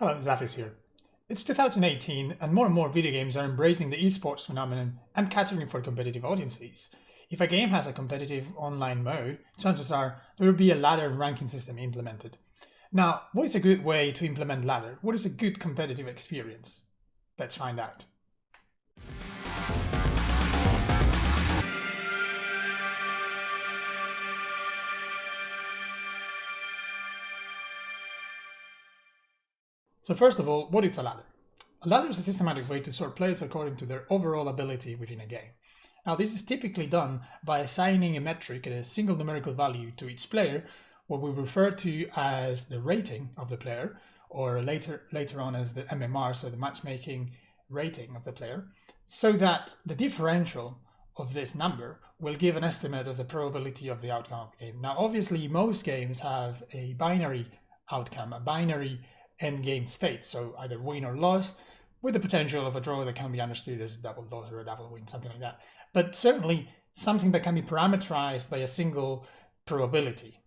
Hello, Zafis here. It's 2018 and more video games are embracing the esports phenomenon and catering for competitive audiences. If a game has a competitive online mode, chances are there will be a ladder ranking system implemented. Now, what is a good way to implement ladder? What is a good competitive experience? Let's find out. So first of all, what is a ladder? A ladder is a systematic way to sort players according to their overall ability within a game. Now, this is typically done by assigning a metric at a single numerical value to each player, what we refer to as the rating of the player, or later on as the MMR, so the matchmaking rating of the player, so that the differential of this number will give an estimate of the probability of the outcome of the game. Now, obviously, most games have a binary outcome, a binary end game state, so either win or loss, with the potential of a draw that can be understood as a double loss or a double win, something like that. But certainly something that can be parameterized by a single probability.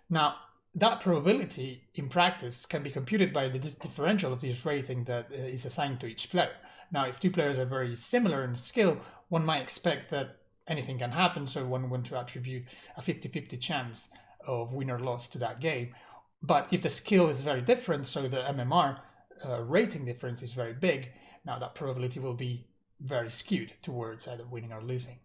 Now, that probability in practice can be computed by the differential of this rating that is assigned to each player. Now, if two players are very similar in skill, one might expect that anything can happen, so one want to attribute a 50-50 chance of win or loss to that game. But if the skill is very different, so the MMR rating difference is very big, now that probability will be very skewed towards either winning or losing.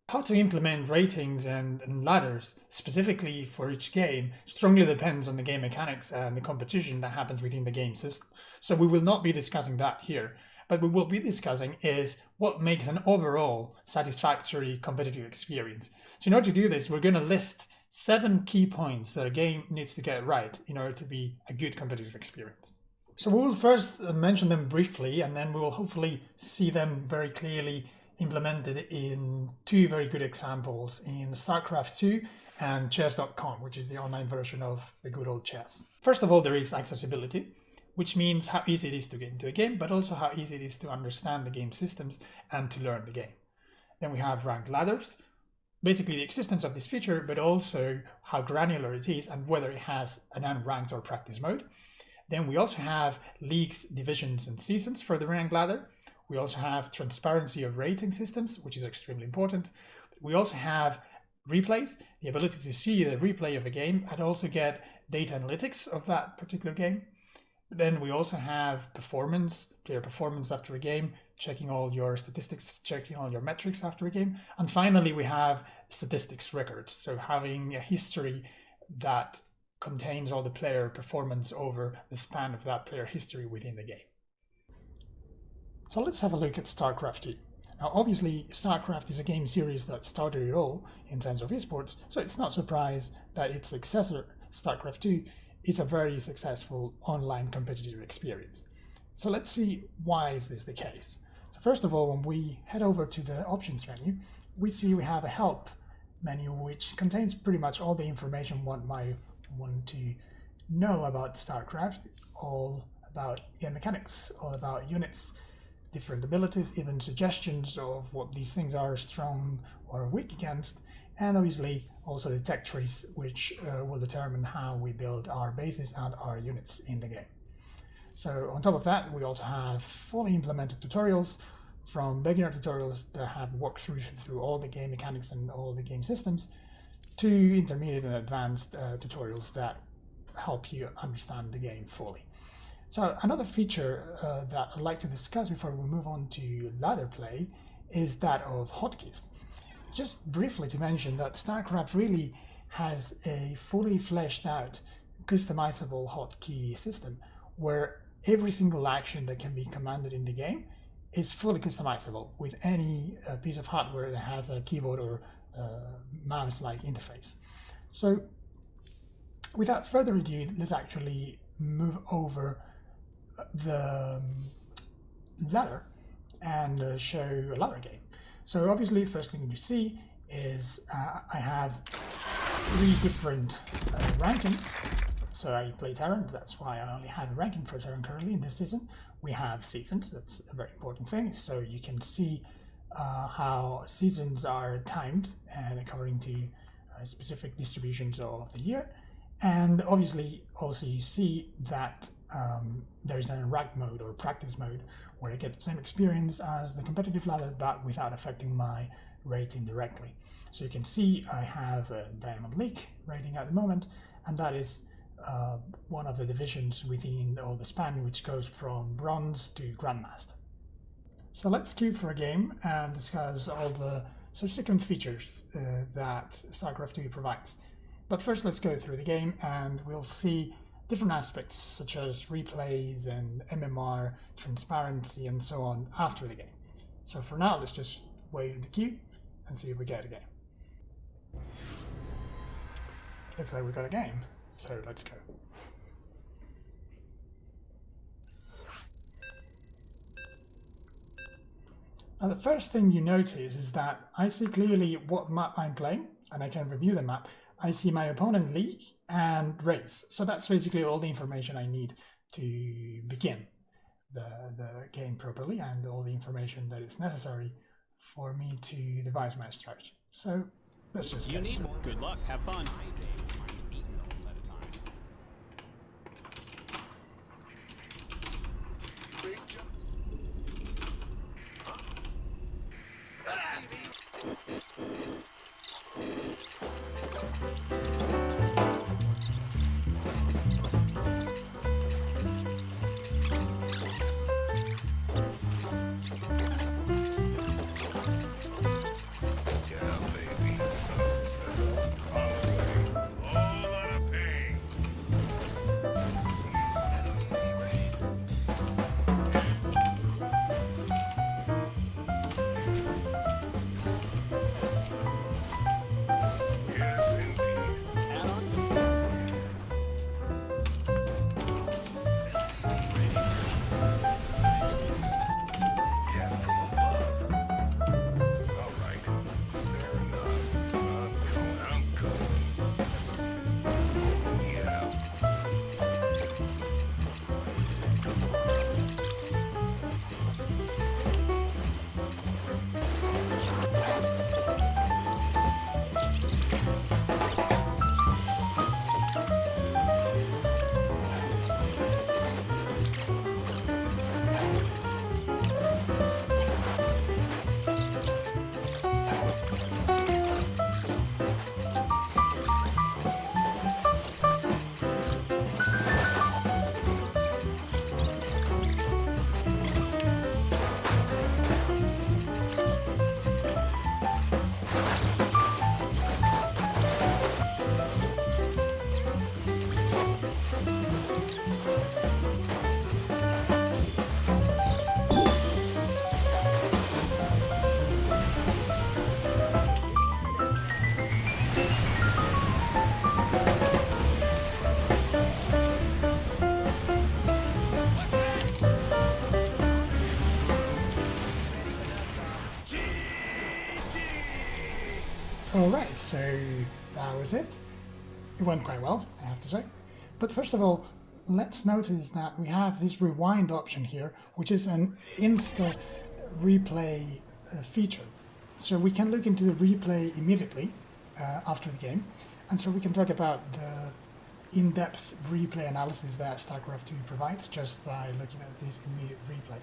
How to implement ratings and ladders specifically for each game strongly depends on the game mechanics and the competition that happens within the game system. So we will not be discussing that here, but we will be discussing is what makes an overall satisfactory competitive experience. So in order to do this, we're going to list 7 key points that a game needs to get right in order to be a good competitive experience. So we will first mention them briefly, and then we will hopefully see them very clearly implemented in 2 very good examples in Starcraft 2 and chess.com, which is the online version of the good old chess. First of all, there is accessibility, which means how easy it is to get into a game, but also how easy it is to understand the game systems and to learn the game. Then we have ranked ladders, basically the existence of this feature, but also how granular it is and whether it has an unranked or practice mode. Then we also have leagues, divisions, and seasons for the ranked ladder. We also have transparency of rating systems, which is extremely important. We also have replays, the ability to see the replay of a game and also get data analytics of that particular game. Then we also have performance, player performance after a game, checking all your statistics, checking all your metrics after a game. And finally, we have statistics records. So having a history that contains all the player performance over the span of that player history within the game. So let's have a look at Starcraft 2. Now, obviously, Starcraft is a game series that started it all in terms of esports, so it's not surprised that its successor, Starcraft 2, is a very successful online competitive experience. So let's see why is this the case. So first of all, when we head over to the options menu, we see we have a help menu which contains pretty much all the information one might want to know about StarCraft, all about game mechanics, all about units, different abilities, even suggestions of what these things are strong or weak against, and obviously also the tech trees, which will determine how we build our bases and our units in the game. So on top of that, we also have fully implemented tutorials, from beginner tutorials that have walkthroughs through all the game mechanics and all the game systems, to intermediate and advanced tutorials that help you understand the game fully. So another feature that I'd like to discuss before we move on to ladder play is that of hotkeys. Just briefly to mention that StarCraft really has a fully fleshed out customizable hotkey system where every single action that can be commanded in the game is fully customizable with any piece of hardware that has a keyboard or mouse-like interface. So without further ado, let's actually move over the ladder and show a ladder game. So obviously the first thing you see is I have 3 different rankings. So I play Terran, that's why I only have a ranking for Terran currently in this season. We have seasons, that's a very important thing. So you can see how seasons are timed and according to specific distributions of the year. And obviously also you see that there is an ranked mode or practice mode where I get the same experience as the competitive ladder but without affecting my rating directly. So you can see I have a Diamond League rating at the moment, and that is one of the divisions within all the span, which goes from Bronze to Grandmaster. So let's queue for a game and discuss all the subsequent features that Starcraft 2 provides. But first let's go through the game and we'll see different aspects such as replays and MMR, transparency and so on after the game. So for now, let's just wait in the queue and see if we get a game. Looks like we got a game, so let's go. Now the first thing you notice is that I see clearly what map I'm playing and I can review the map. I see my opponent league and race. So that's basically all the information I need to begin the game properly and all the information that is necessary for me to devise my strategy. So let's just You need more. Good luck. Have fun. Alright, so that was it. It went quite well, I have to say. But first of all, let's notice that we have this rewind option here, which is an insta replay feature. So we can look into the replay immediately after the game, and so we can talk about the in-depth replay analysis that StarCraft 2 provides just by looking at this immediate replay.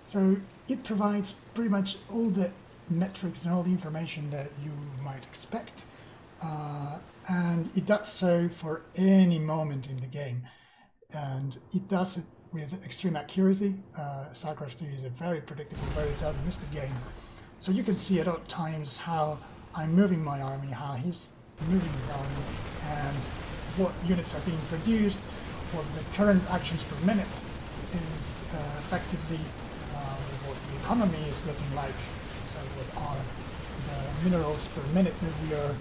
So it provides pretty much all the metrics and all the information that you might expect, and it does so for any moment in the game, and it does it with extreme accuracy. StarCraft 2 is a very predictable, very deterministic game, so you can see at all times how I'm moving my army, how he's moving his army, and what units are being produced, what the current actions per minute is effectively, what the economy is looking like, so what are the minerals per minute that we are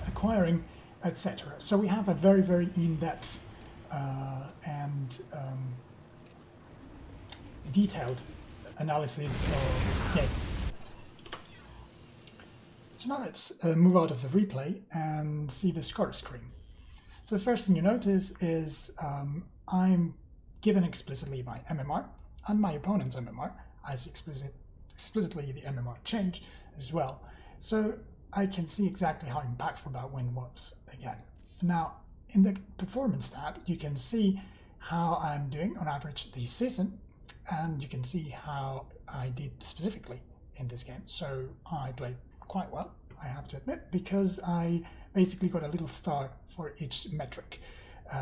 acquiring, etc. So we have a very, very in-depth and detailed analysis of the game. So now let's move out of the replay and see the score screen. So the first thing you notice is I'm given explicitly my MMR and my opponent's MMR. I see explicitly the MMR change as well. So I can see exactly how impactful that win was again. Now, in the performance tab, you can see how I'm doing on average this season, and you can see how I did specifically in this game. So I played quite well, I have to admit, because I basically got a little star for each metric.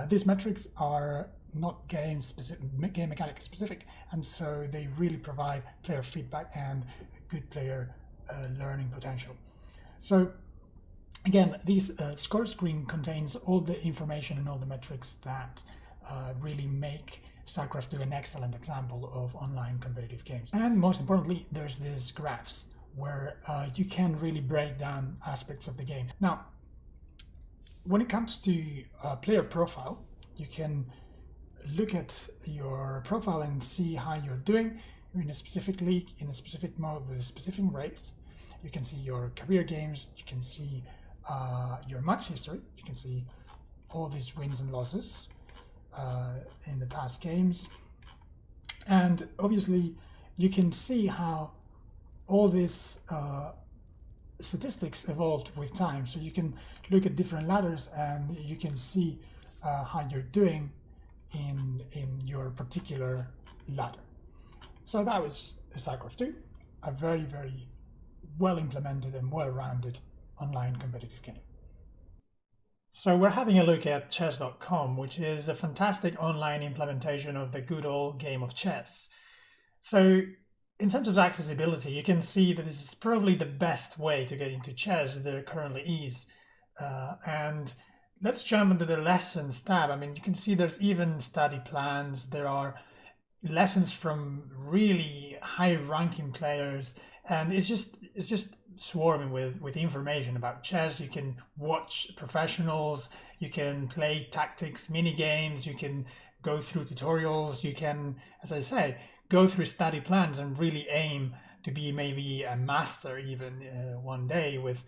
These metrics are not game mechanic specific, and so they really provide player feedback and good player learning potential. So again, this score screen contains all the information and all the metrics that really make Starcraft do an excellent example of online competitive games. And most importantly, there's these graphs where you can really break down aspects of the game. Now, when it comes to player profile, you can look at your profile and see how you're doing in a specific league, in a specific mode, with a specific race. You can see your career games, you can see your match history, you can see all these wins and losses in the past games. And obviously, you can see how all these statistics evolved with time. So you can look at different ladders and you can see how you're doing in your particular ladder. So that was StarCraft 2, a very, very well implemented and well-rounded online competitive game. So we're having a look at chess.com, which is a fantastic online implementation of the good old game of chess. So in terms of accessibility, you can see that this is probably the best way to get into chess there currently is. And let's jump into the lessons tab. I mean, you can see there's even study plans. There are lessons from really high-ranking players, and it's just swarming with information about chess. You can watch professionals, you can play tactics, mini games, you can go through tutorials, you can, as I say, go through study plans and really aim to be maybe a master even one day with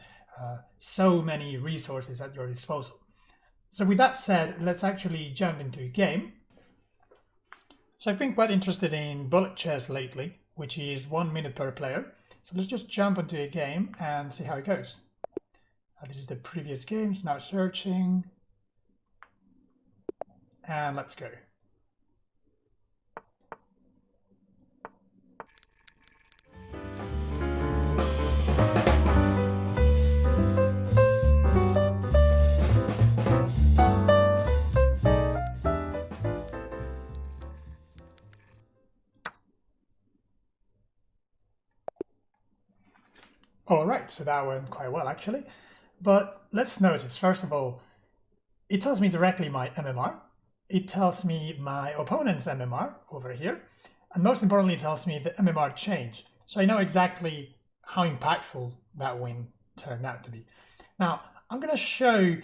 so many resources at your disposal. So with that said, let's actually jump into a game. So I've been quite interested in bullet chess lately, which is 1 minute per player. So let's just jump into a game and see how it goes. This is the previous games, now searching. And let's go. All right, so that went quite well actually. But let's notice, first of all, it tells me directly my MMR. It tells me my opponent's MMR over here. And most importantly, it tells me the MMR change. So I know exactly how impactful that win turned out to be. Now, I'm going to show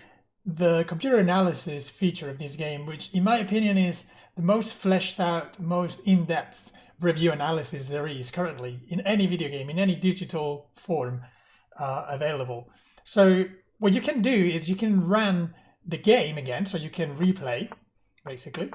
the computer analysis feature of this game, which in my opinion is the most fleshed out, most in-depth review analysis there is currently in any video game, in any digital form available. So what you can do is you can run the game again, so you can replay, basically.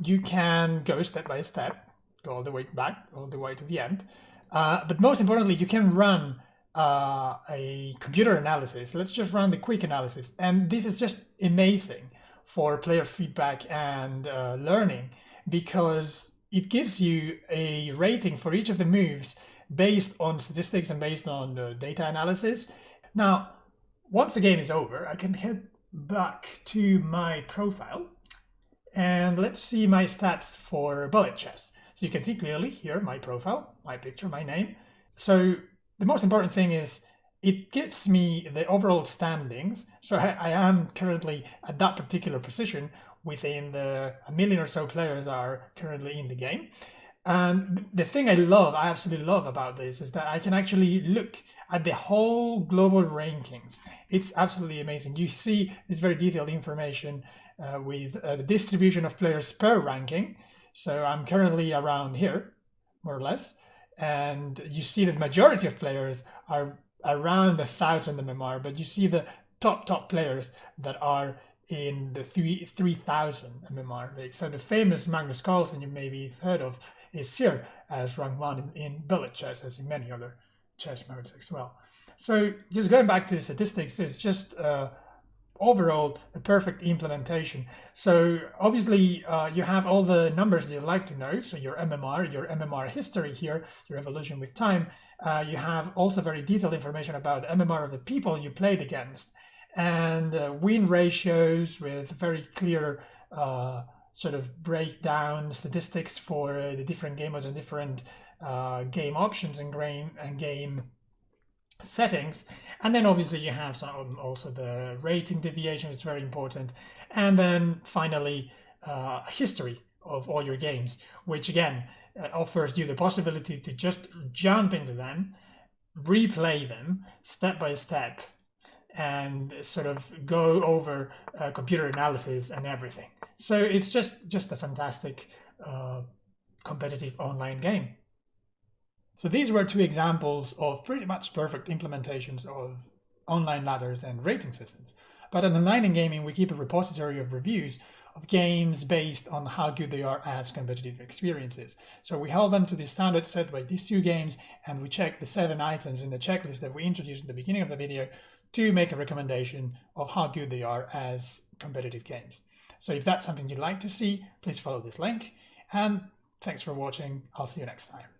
You can go step by step, go all the way back, all the way to the end. But most importantly, you can run a computer analysis. Let's just run the quick analysis. And this is just amazing for player feedback and learning, because it gives you a rating for each of the moves based on statistics and based on data analysis. Now, once the game is over, I can head back to my profile and let's see my stats for bullet chess. So you can see clearly here my profile, my picture, my name. So the most important thing is it gives me the overall standings. So I am currently at that particular position within the 1 million or so players that are currently in the game. And the thing I absolutely love about this is that I can actually look at the whole global rankings. It's absolutely amazing. You see this very detailed information with the distribution of players per ranking. So I'm currently around here, more or less. And you see the majority of players are around 1,000 MMR, but you see the top players that are in the 3,000 MMR league. So the famous Magnus Carlsen you maybe heard of is here as rank 1 in bullet chess, as in many other chess modes as well. So just going back to the statistics, it's just overall a perfect implementation. So obviously you have all the numbers that you like to know. So your MMR history here, your evolution with time. You have also very detailed information about the MMR of the people you played against, and win ratios with very clear sort of breakdown statistics for the different game modes and different game options and game settings. And then obviously you have some also the rating deviation, which is very important. And then finally history of all your games, which again offers you the possibility to just jump into them, replay them step by step, and sort of go over computer analysis and everything. So it's just a fantastic competitive online game. So these were two examples of pretty much perfect implementations of online ladders and rating systems. But in online and gaming, we keep a repository of reviews of games based on how good they are as competitive experiences. So we held them to the standard set by these two games, and we checked the 7 items in the checklist that we introduced in the beginning of the video to make a recommendation of how good they are as competitive games. So if that's something you'd like to see, please follow this link. And thanks for watching. I'll see you next time.